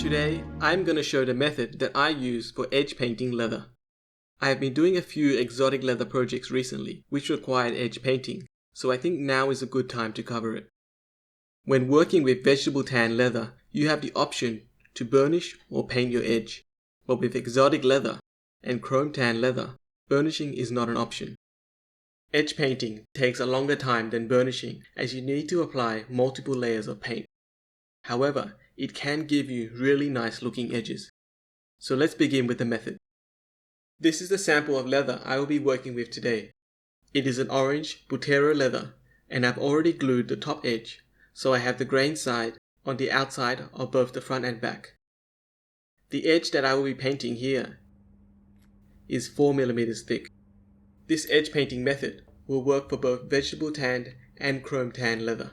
Today, I'm going to show the method that I use for edge painting leather. I have been doing a few exotic leather projects recently which required edge painting, so I think now is a good time to cover it. When working with vegetable tan leather, you have the option to burnish or paint your edge, but with exotic leather and chrome tan leather, burnishing is not an option. Edge painting takes a longer time than burnishing as you need to apply multiple layers of paint. However, it can give you really nice looking edges. So let's begin with the method. This is the sample of leather I will be working with today. It is an orange Butero leather and I've already glued the top edge, so I have the grain side on the outside of both the front and back. The edge that I will be painting here is 4mm thick. This edge painting method will work for both vegetable tanned and chrome tan leather.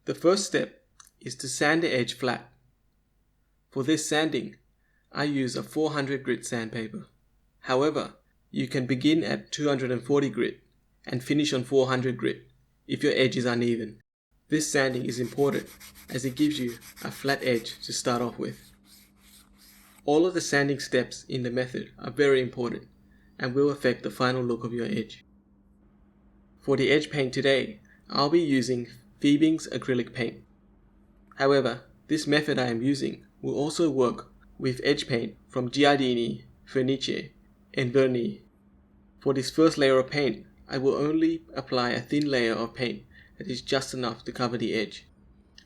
The first step is to sand the edge flat. For this sanding, I use a 400 grit sandpaper. However, you can begin at 240 grit and finish on 400 grit if your edge is uneven. This sanding is important as it gives you a flat edge to start off with. All of the sanding steps in the method are very important and will affect the final look of your edge. For the edge paint today, I'll be using Fiebing's acrylic paint. However, this method I am using will also work with edge paint from Giardini, Fenice and Vernis. For this first layer of paint, I will only apply a thin layer of paint that is just enough to cover the edge.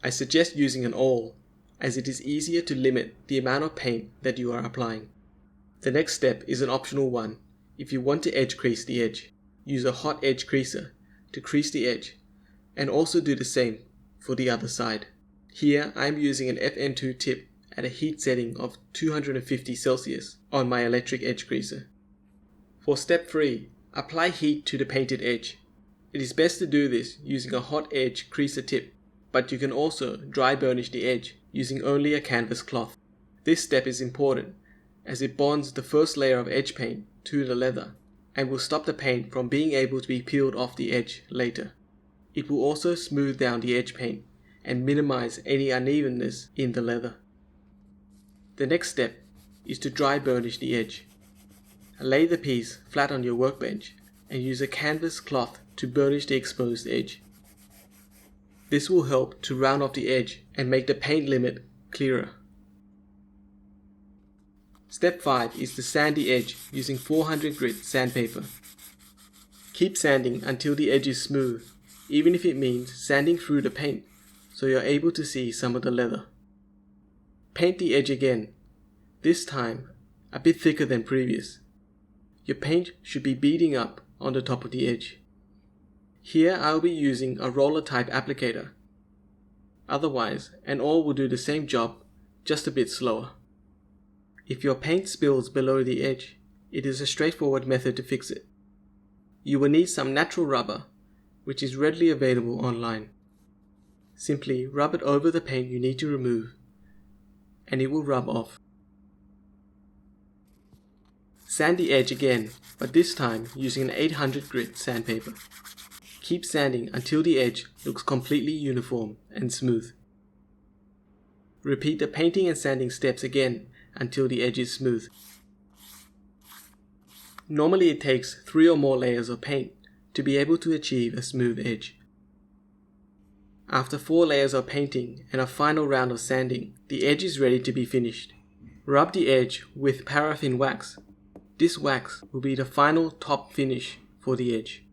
I suggest using an awl as it is easier to limit the amount of paint that you are applying. The next step is an optional one. If you want to edge crease the edge, use a hot edge creaser to crease the edge and also do the same for the other side. Here I am using an FN2 tip at a heat setting of 250 Celsius on my electric edge creaser. For step 3, apply heat to the painted edge. It is best to do this using a hot edge creaser tip, but you can also dry burnish the edge using only a canvas cloth. This step is important as it bonds the first layer of edge paint to the leather and will stop the paint from being able to be peeled off the edge later. It will also smooth down the edge paint and minimize any unevenness in the leather. The next step is to dry burnish the edge. Lay the piece flat on your workbench and use a canvas cloth to burnish the exposed edge. This will help to round off the edge and make the paint limit clearer. Step 5 is to sand the edge using 400 grit sandpaper. Keep sanding until the edge is smooth, even if it means sanding through the paint so you're able to see some of the leather. Paint the edge again, this time a bit thicker than previous. Your paint should be beading up on the top of the edge. Here I will be using a roller type applicator. Otherwise, an awl will do the same job, just a bit slower. If your paint spills below the edge, it is a straightforward method to fix it. You will need some natural rubber, which is readily available online. Simply rub it over the paint you need to remove, and it will rub off. Sand the edge again, but this time using an 800 grit sandpaper. Keep sanding until the edge looks completely uniform and smooth. Repeat the painting and sanding steps again until the edge is smooth. Normally it takes 3 or more layers of paint to be able to achieve a smooth edge. After 4 layers of painting and a final round of sanding, the edge is ready to be finished. Rub the edge with paraffin wax. This wax will be the final top finish for the edge.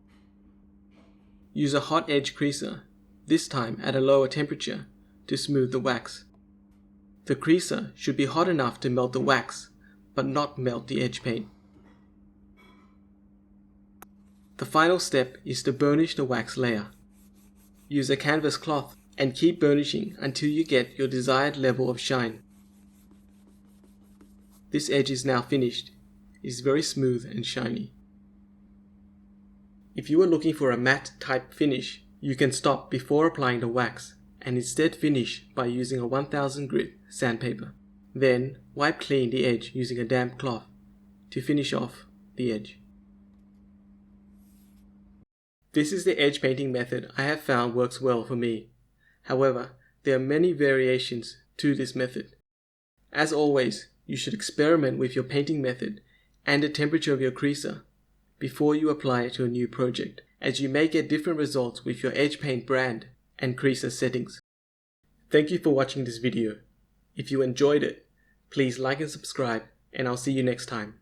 Use a hot edge creaser, this time at a lower temperature, to smooth the wax. The creaser should be hot enough to melt the wax, but not melt the edge paint. The final step is to burnish the wax layer. Use a canvas cloth and keep burnishing until you get your desired level of shine. This edge is now finished. It is very smooth and shiny. If you are looking for a matte type finish, you can stop before applying the wax and instead finish by using a 1000 grit sandpaper. Then wipe clean the edge using a damp cloth to finish off the edge. This is the edge painting method I have found works well for me. However, there are many variations to this method. As always, you should experiment with your painting method and the temperature of your creaser before you apply it to a new project, as you may get different results with your edge paint brand and creaser settings. Thank you for watching this video. If you enjoyed it, please like and subscribe, and I'll see you next time.